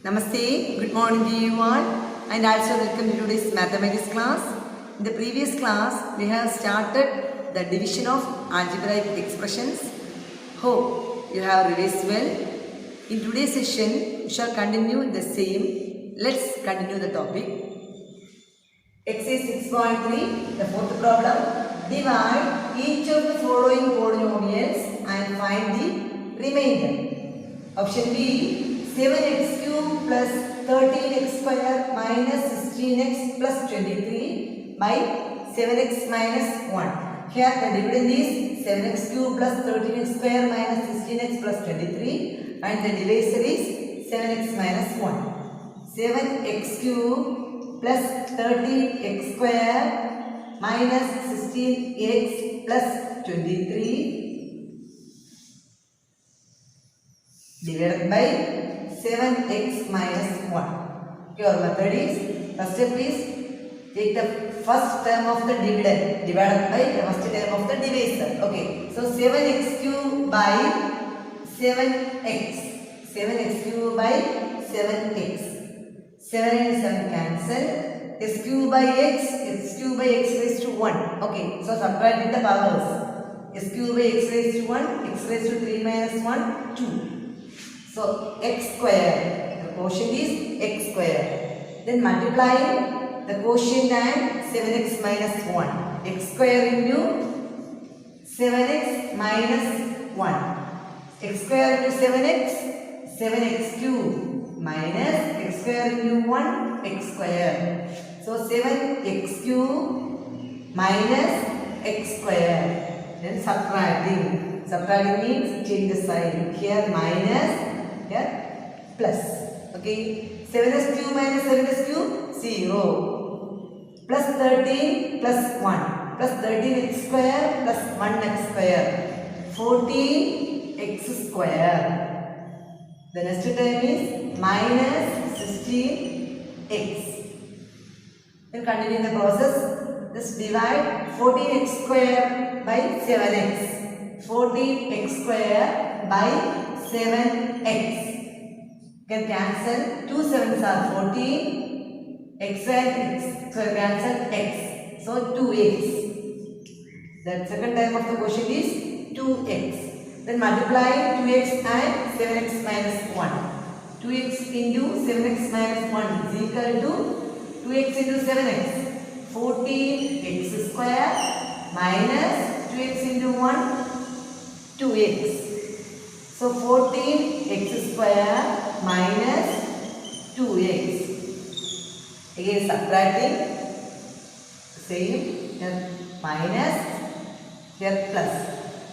Namaste, good morning to you all, and also welcome to today's mathematics class. In the previous class, we have started the division of algebraic expressions. Hope you have revised well. In today's session, we shall continue the same. Let's continue the topic. Exercise 6.3, the fourth problem. Divide each of the following polynomials and find the remainder. Option B. 7x cube plus 13x square minus 16x plus 23 by 7x minus 1. Here the dividend is 7x cube plus 13x square minus 16x plus 23 and the divisor is 7x minus 1. 7x cube plus 13x square minus 16x plus 23 divided by 7x minus 1. Your method is, first step is, take the first term of the dividend divided by the first term of the divisor. Okay, so 7x cube by 7x. 7x cube by 7x. 7 and 7 cancel. X cube by x cube by x raised to 1. Okay, so subtracting the powers. X cube by x raised to 1, x raised to 3 minus 1, 2. So x square, the quotient is x square. Then multiplying the quotient and 7x minus 1. X square into 7x minus 1. X square into 7x, 7x cube minus x square into 1, x square. So 7x cube minus x square. Then subtracting. Subtracting means change the sign. Here minus, here plus. Okay, 7x cube minus 7x cube 0 plus 13 plus 1 plus 13x square plus 1x square 14x square. The next term is minus 16x. Then continue the process. Just divide 14x square by 7x. 14x square by 7x. Can cancel. 2 7s are 14. X and x. So cancel x. So 2x. The second term of the quotient is 2x. Then multiply 2x and 7x minus 1. 2x into 7x minus 1 is equal to 2x into 7x. 14x square minus 2x into 1, 2x. So 14x square minus 2x. Again subtracting. Same. Here minus. Here plus.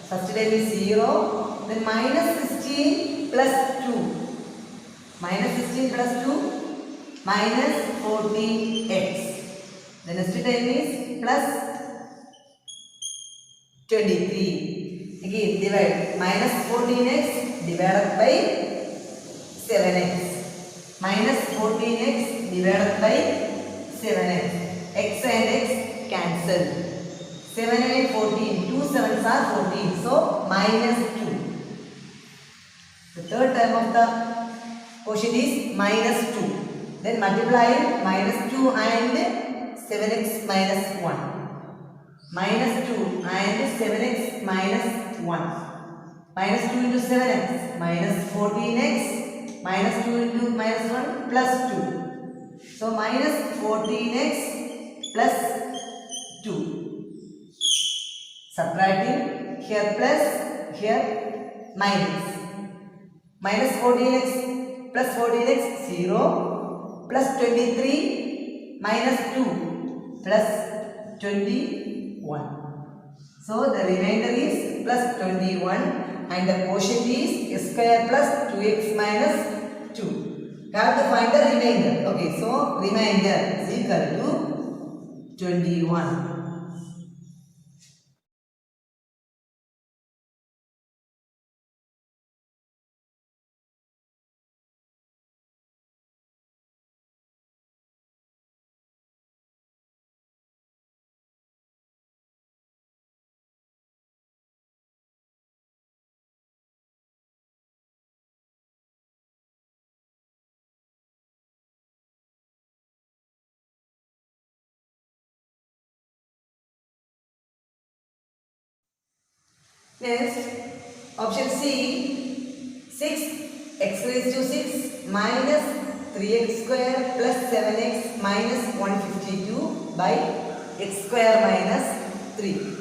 First term is 0. Then minus 16 plus 2. Minus 16 plus 2. Minus 14x. The next term is plus 23. Again divide minus 14x divided by 7x. Minus 14x divided by 7x. X and x cancel. 7 and 14. 2 7s are 14. So minus 2. The third term of the quotient is minus 2. Then multiplying minus 2 and 7x minus 1. Minus 2 and 7x minus 1. Minus 2 into 7x minus 14x minus 2 into minus 1 plus 2. So minus 14x plus 2. Subtracting. Here plus, here minus. Minus 14x plus 14x 0 plus 23 minus 2 plus 21. So the remainder is plus 21 and the quotient is x square plus 2x minus 2. You have to find the remainder. Okay, so remainder is equal to 21. Next, option C, 6x raised to 6 minus 3x square plus 7x minus 152 by x square minus 3.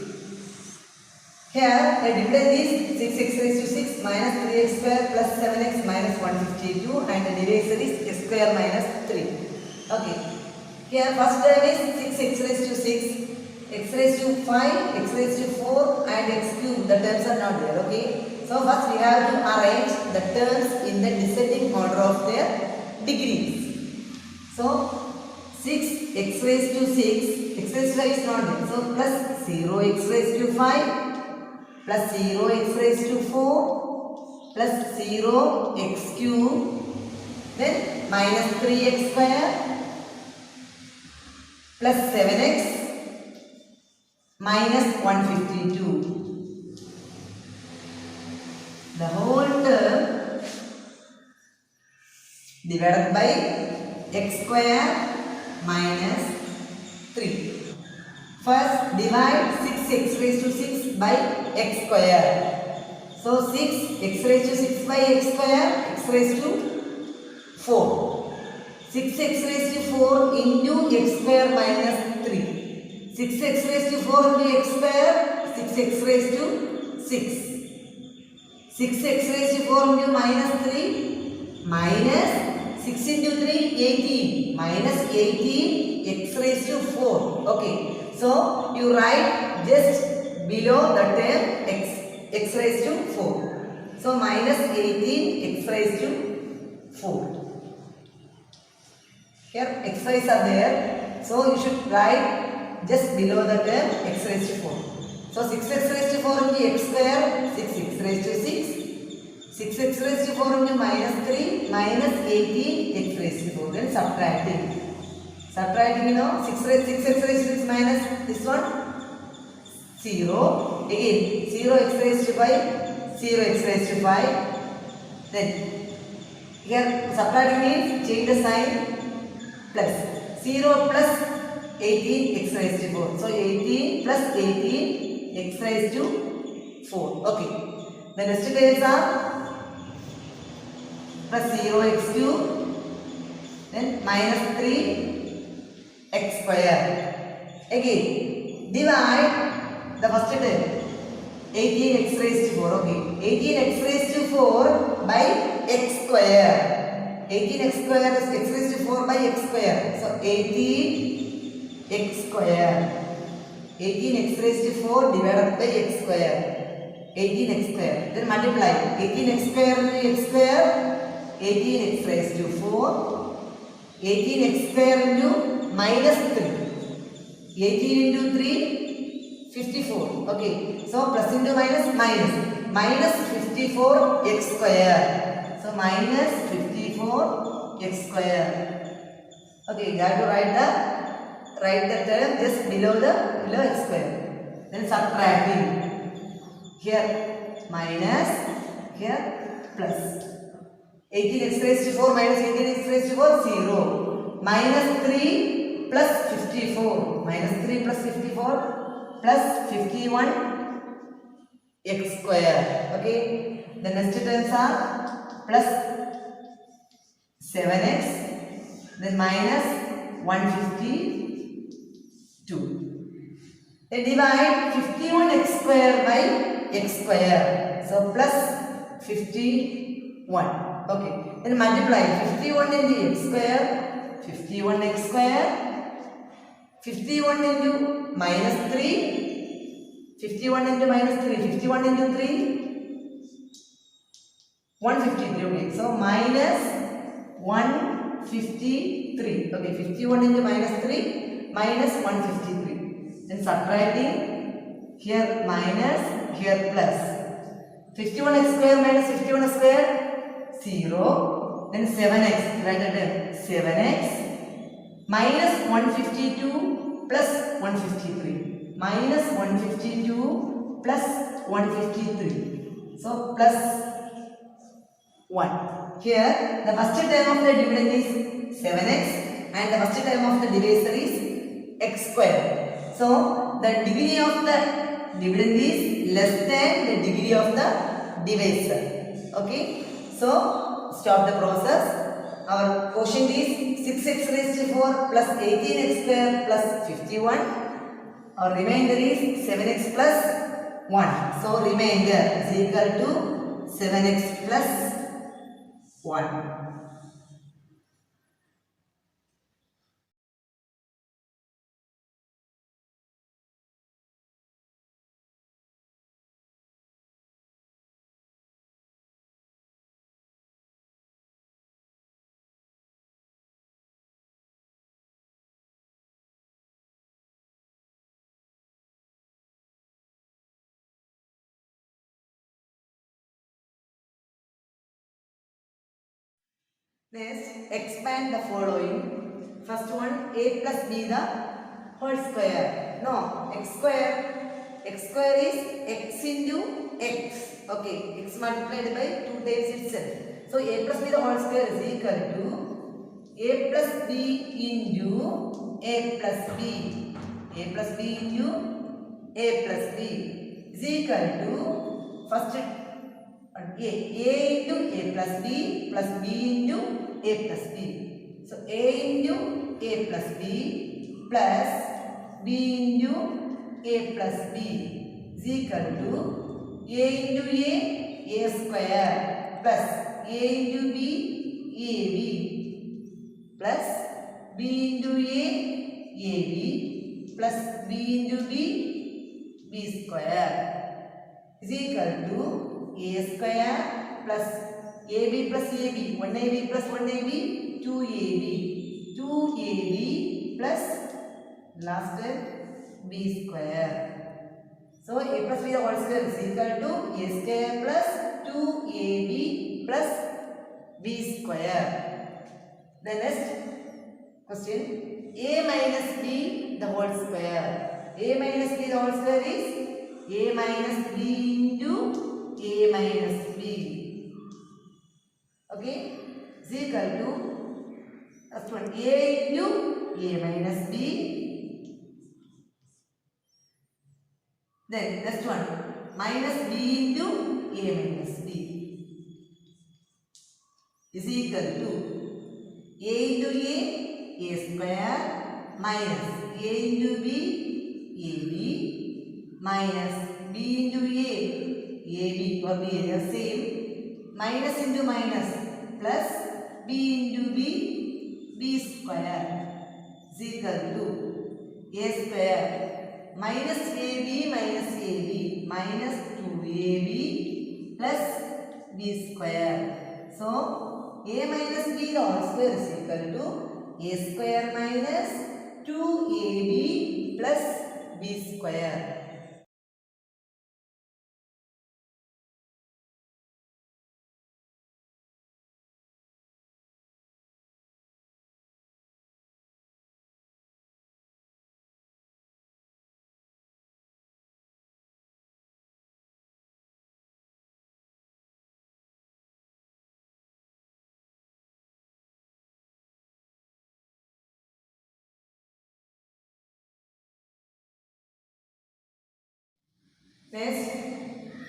Here, the dividend is 6x raised to 6 minus 3x square plus 7x minus 152 and the divisor is x square minus 3. Okay. Here, first term is 6x raised to 6, x raised to 5, x raised to 4 and x cube. The terms are not there. Okay. So, first we have to arrange the terms in the descending order of their degrees. So, 6x raised to 6, x raised to 5 is not there. So, plus 0x raised to 5. Plus 0x raised to 4 plus 0x cube, then minus 3x square plus 7x minus 152. The whole term divided by x square minus 3. First divide 6x raised to 6 by x square. So 6x raised to 6 by x square, x raised to 4. 6x raised to 4 into x square minus 3. 6x raised to 4 into x square, 6x raised to 6. 6x raised to 4 into minus 3, minus 6 into 3, 18. Minus 18 x raised to 4. Okay. So, you write just below the term x raised to 4. So, minus 18 x raised to 4. Here x rays are there. So, you should write just below the term x raised to 4. So, 6x raised to 4 into x square, 6x raised to 6. 6x raised to 4 into minus 3, minus 18 x raised to 4. Then subtracting. Subtracting, 6x raised to 6 minus this one, 0. Again, 0x raised to 5, 0x raised to 5. Then, here subtracting means change the sign, plus 0 plus 18 x raised to 4. So, 18 plus 18 x raised to 4. Okay. The next terms are plus 0x cube, then minus 3 x square. Again, divide the first term 18x raised to 4. Okay, 18x raised to 4 by x square. 18x square is x raised to 4 by x square. So 18x square. 18x raised to 4 divided by x square. 18x square. Then multiply 18x square into x square. 18x raised to 4. 18x square into minus 3. 18 into 3, 54. Okay. So, plus into minus, minus. Minus 54 x square. So, minus 54 x square. Okay. You have to write the term just below x square. Then subtracting. Here minus, here plus. 18x raised to 4 minus 18x raised to 4, 0. Minus 3 plus 54. Minus 3 plus 54 plus 51 x square. Okay. The next terms are plus 7x. Then minus 152. Then divide 51x square by x square. So plus 51. Okay, then multiply 51 into x square, 51x square, 51 into minus 3, 51 into minus 3, 51 into 3, 153. Okay, so minus 153. Okay, 51 into minus 3, minus 153. Then subtracting, here minus, here plus. 51x square minus 51x square, 0. Then 7x, write the term 7x minus 152 plus 153. Minus 152 plus 153. So plus 1. Here the first term of the dividend is 7x and the first term of the divisor is x square. So the degree of the dividend is less than the degree of the divisor. Okay, so stop the process. Our quotient is 6x raised to 4 plus 18x square plus 51. Our remainder is 7x plus 1. So remainder is equal to 7x plus 1. Next, expand the following. First one, a plus b the whole square. No, x square. X square is x into x. Okay, x multiplied by 2 times itself. So a plus b the whole square is equal to a plus b into a plus b. A plus b into a plus b is equal to first a into a plus b into a plus b. So a into a plus b plus b into a plus b is equal to a into a square plus a into b plus b into a plus b into b square is equal to a square plus ab plus ab 1ab plus 1ab 2ab plus last b square. So a plus b the whole square is equal to a square plus 2ab plus b square. The next question, a minus b the whole square. A minus b the whole square is a minus b into a minus b. Okay, is equal to first one a into a minus b. Then next one minus b into a minus b is equal to a into a square minus a into b minus b into ab or b are same, minus into minus plus b into b square is equal to a square minus ab minus 2ab plus b square. So a minus b the whole square is equal to a square minus 2ab plus b square. Next,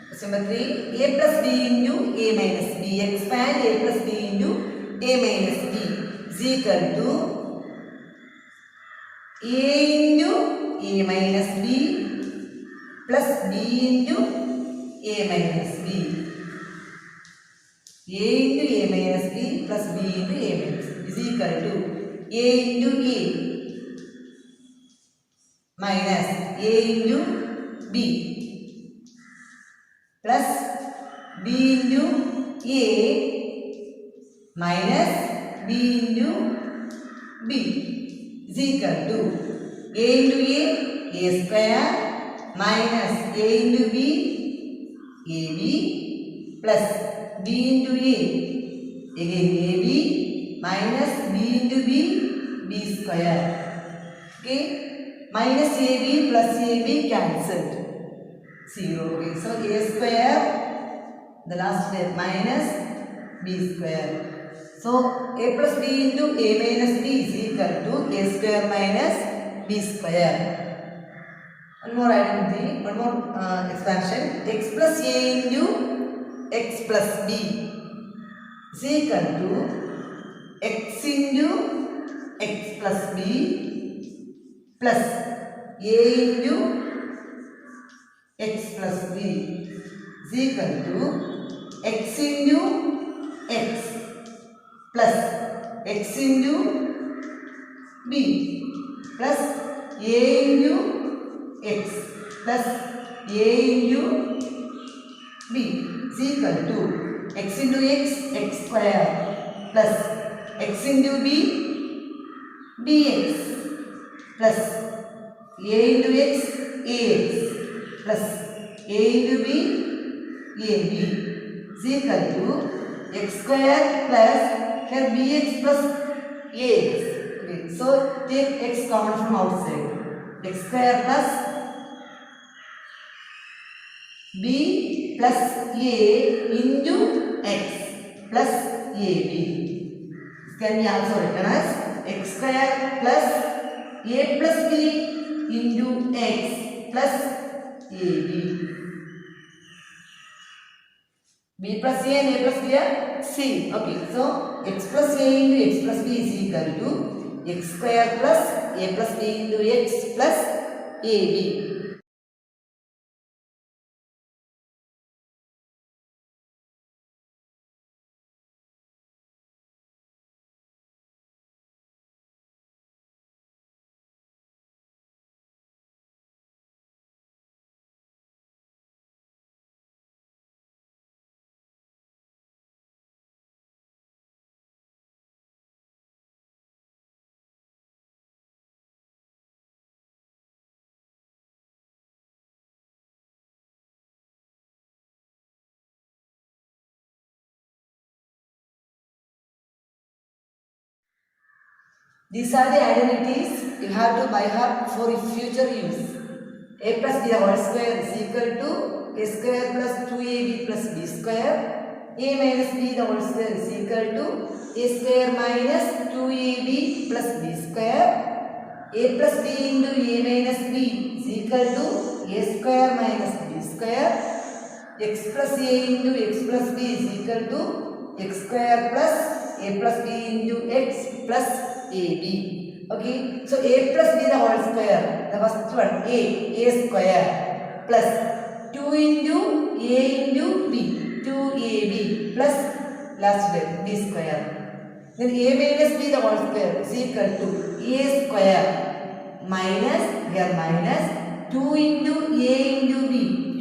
question number 3, a plus b into a minus b. Expand a plus b into a minus b is equal to a into a minus b plus b into a minus b. A into a minus b plus b into a minus b is equal to a into a minus a into b plus b into a minus b into b is equal to a into a square minus a into b ab plus b into a again ab minus b into b square. Okay, minus ab plus ab cancelled. 0. Okay, so a square, the last step minus b square. So a plus b into a minus b is equal to a square minus b square. One more identity, one more expansion. X plus a into x plus b is equal to x into x plus b plus a into x plus b is equal to x into x plus x into b plus a into x plus a into b is equal to x into x square plus x into b bx plus a into x ax plus a into b ab is equal to x square plus here bx plus ax. Okay, so take x common from outside. X square plus b plus a into x plus ab. This can be also written as x square plus a plus b into x plus ab. B plus a and a plus b are same. Okay, so x plus a into x plus b is equal to x square plus a plus b into x plus ab. These are the identities you have to by heart for future use. A plus b whole square is equal to a square plus 2ab plus b square. A minus b the whole square is equal to a square minus 2ab plus b square. A plus b into a minus b is equal to a square minus b square. X plus a into x plus b is equal to x square plus a plus b into x plus ab. Okay, so a plus b the whole square, the first one a square plus 2 into a into b 2ab plus last bit b square. Then a minus b the whole square is equal to a square minus here minus 2 into a into b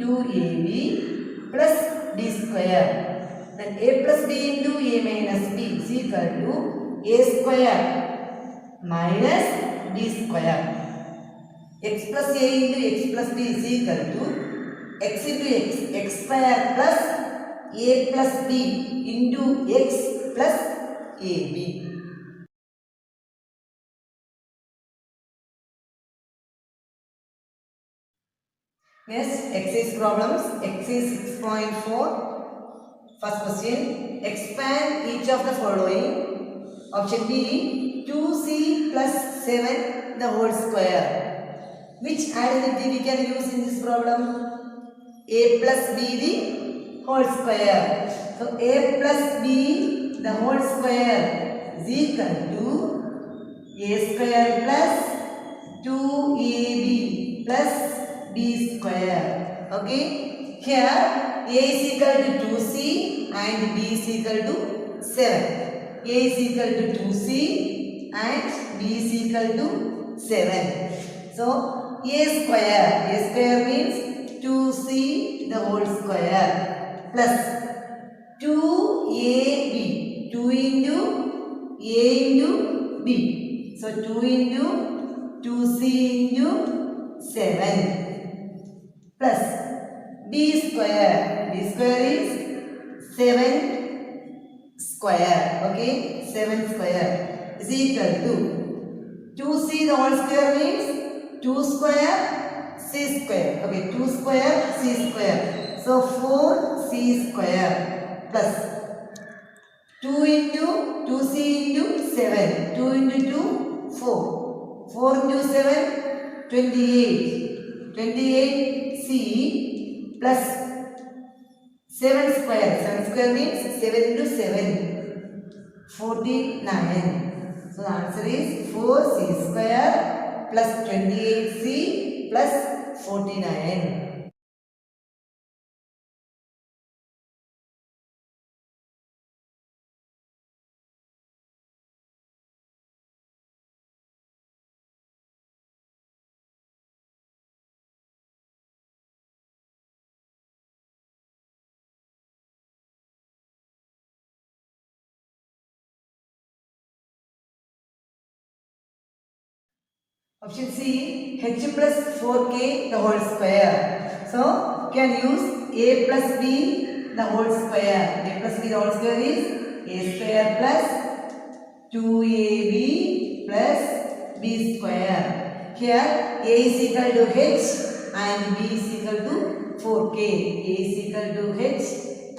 2ab plus b square. Then a plus b into a minus b is equal to a square minus b square. X plus a into x plus b is equal to x into x square plus a plus b into x plus ab. Next, exercise problems. Exercise 6.4. First question. Expand each of the following. Option B, 2c plus 7 the whole square. Which identity we can use in this problem? A plus b the whole square. So a plus b the whole square is equal to a square plus 2ab plus b square. Okay. Here a is equal to 2c and b is equal to 7. A is equal to 2c and b is equal to 7. So a square means 2c the whole square plus 2ab, 2 into a into b. So 2 into 2c into 7 plus b square is 7 square. Okay, 7 square is equal to 2c the whole square means 2 square c square. Okay, 2 square c square. So 4c square plus 2 into 2c into 7. 2 into 2 4. 4 into 7 28. 28c plus 7 square. 7 square means 7 into 7. 49. So the answer is 4c square plus 28c plus 49. Option C, h plus 4k the whole square. So, can use a plus b the whole square. A plus b the whole square is a square plus 2ab plus b square. Here, a is equal to h and b is equal to 4k. A is equal to h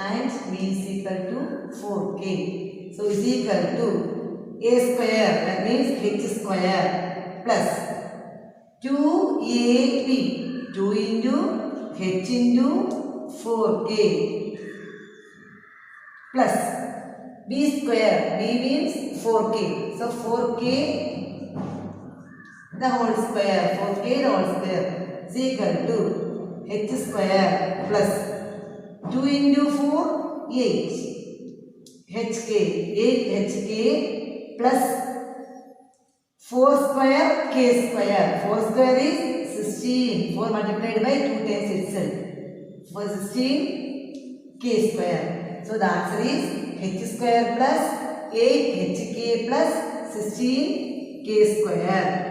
and b is equal to 4k. So, is equal to a square, that means h square plus 2ab, 2 into h into 4k plus b square, b means 4k. So 4k the whole square, 4k the whole square is equal to h square plus 2 into 4, 8 hk, 8 hk plus 4 square k square. 4 square is 16. 4 multiplied by 2 times itself. For 16 k square. So the answer is h square plus 8 hk plus 16 k square.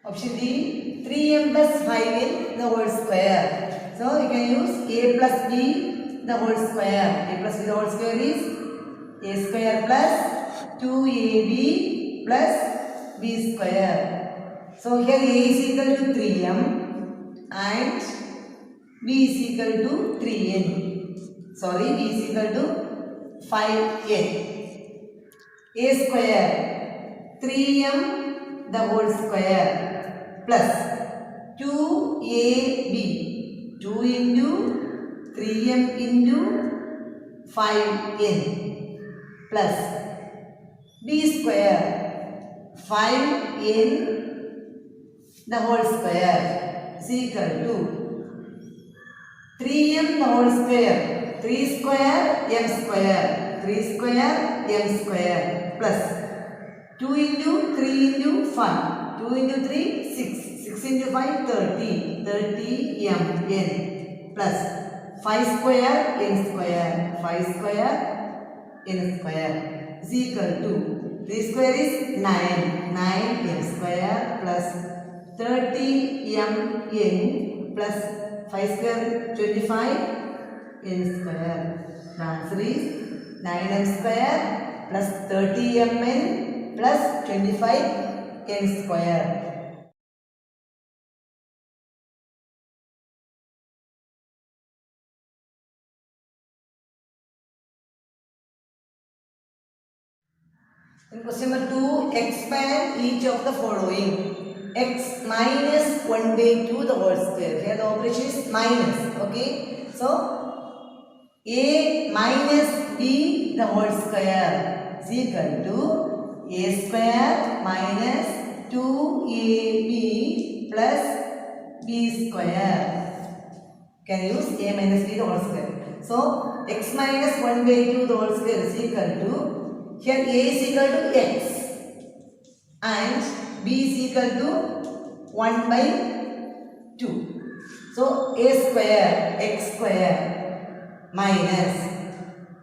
Option D, 3m plus 5n the whole square. So you can use a plus b the whole square. A plus b the whole square is a square plus 2ab plus b square. So here a is equal to 3m and b is equal to 3n. Sorry, b is equal to 5n. A square 3m the whole square plus 2ab, 2 into 3m into 5n plus b square 5n the whole square is equal to 3m the whole square, 3 square m square, 3 square m square plus 2 into 3 into 5, 2 into 3, 6, 6 into 5, 30, 30 mn plus 5 square n square, 5 square n square is equal to 3 square is 9, 9 m square plus 30 mn plus 5 square 25 n square. The answer is 9m square plus 30 mn plus 25 n square. In question number 2, expand each of the following. X minus 1 by 2 the whole square. Here the operation is minus. Okay. So a minus b the whole square is equal to a square minus 2ab plus b square. Can use a minus b the whole square. So x minus 1 by 2 the whole square is equal to, here a is equal to x and b is equal to 1 by 2. So a square x square minus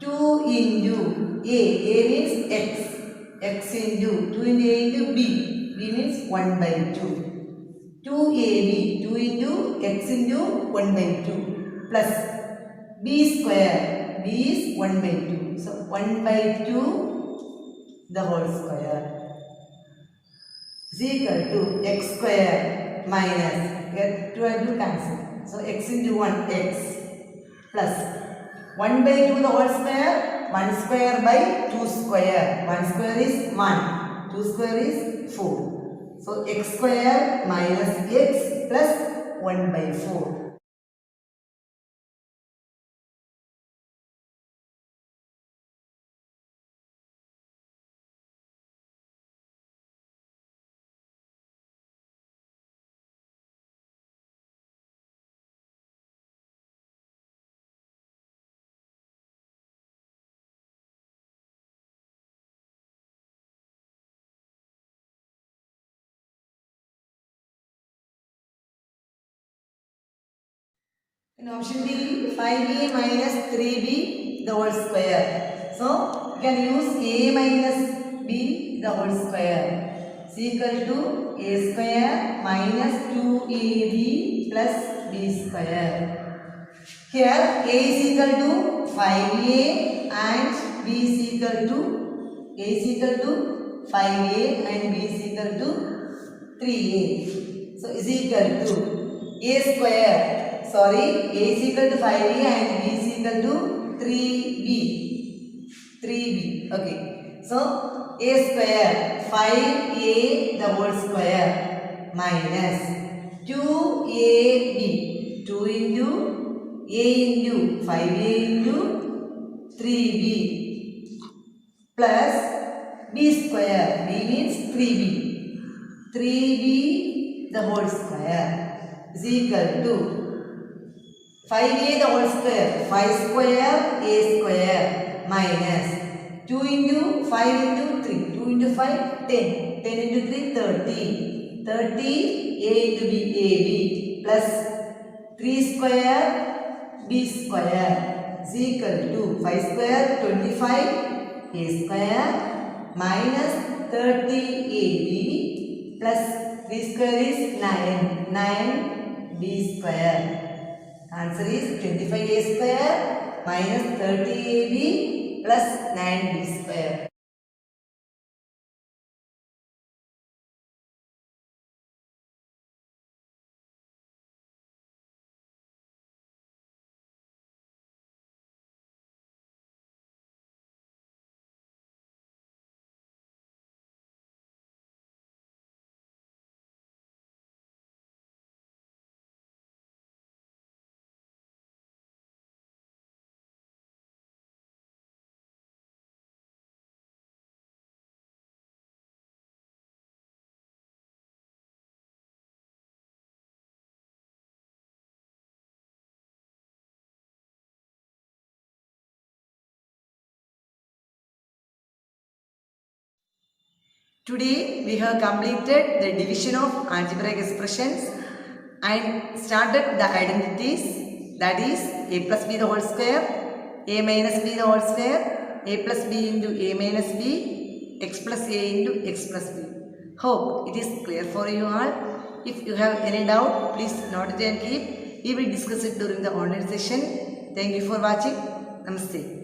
2 into a means x, x into 2 into a into b means 1 by 2. 2ab, 2 into x into 1 by 2 plus b square, b is 1 by 2. So 1 by 2 the whole square. is equal to x square minus, here 2 and 2 cancel. So x into 1 x plus 1 by 2 the whole square, 1 square by 2 square. 1 square is 1, 2 square is 4. So x square minus x plus 1 by 4. In option B, 5a minus 3b the whole square. So, you can use a minus b the whole square. Is equal to a square minus 2ab plus b square. Here, a is equal to 5a and b is equal to 5a and b is equal to 3a. So, is equal to a square. Sorry, a is equal to 5a and b is equal to 3b. 3b. Okay. So, a square 5a the whole square minus 2ab. 2 into a into 5a into 3b plus b square. B means 3b. 3b the whole square is equal to 5a the whole square, 5 square a square minus 2 into 5 into 3, 2 into 5, 10, 10 into 3, 30, 30 a into b, ab plus 3 square b square is equal to 5 square 25 a square minus 30 ab plus 3 square is 9, 9 b square. Answer is 25a square minus 30ab plus 9b square. Today we have completed the division of algebraic expressions and started the identities, that is a plus b the whole square, a minus b the whole square, a plus b into a minus b, x plus a into x plus b. Hope it is clear for you all. If you have any doubt, please note it and keep. We will discuss it during the online session. Thank you for watching. Namaste.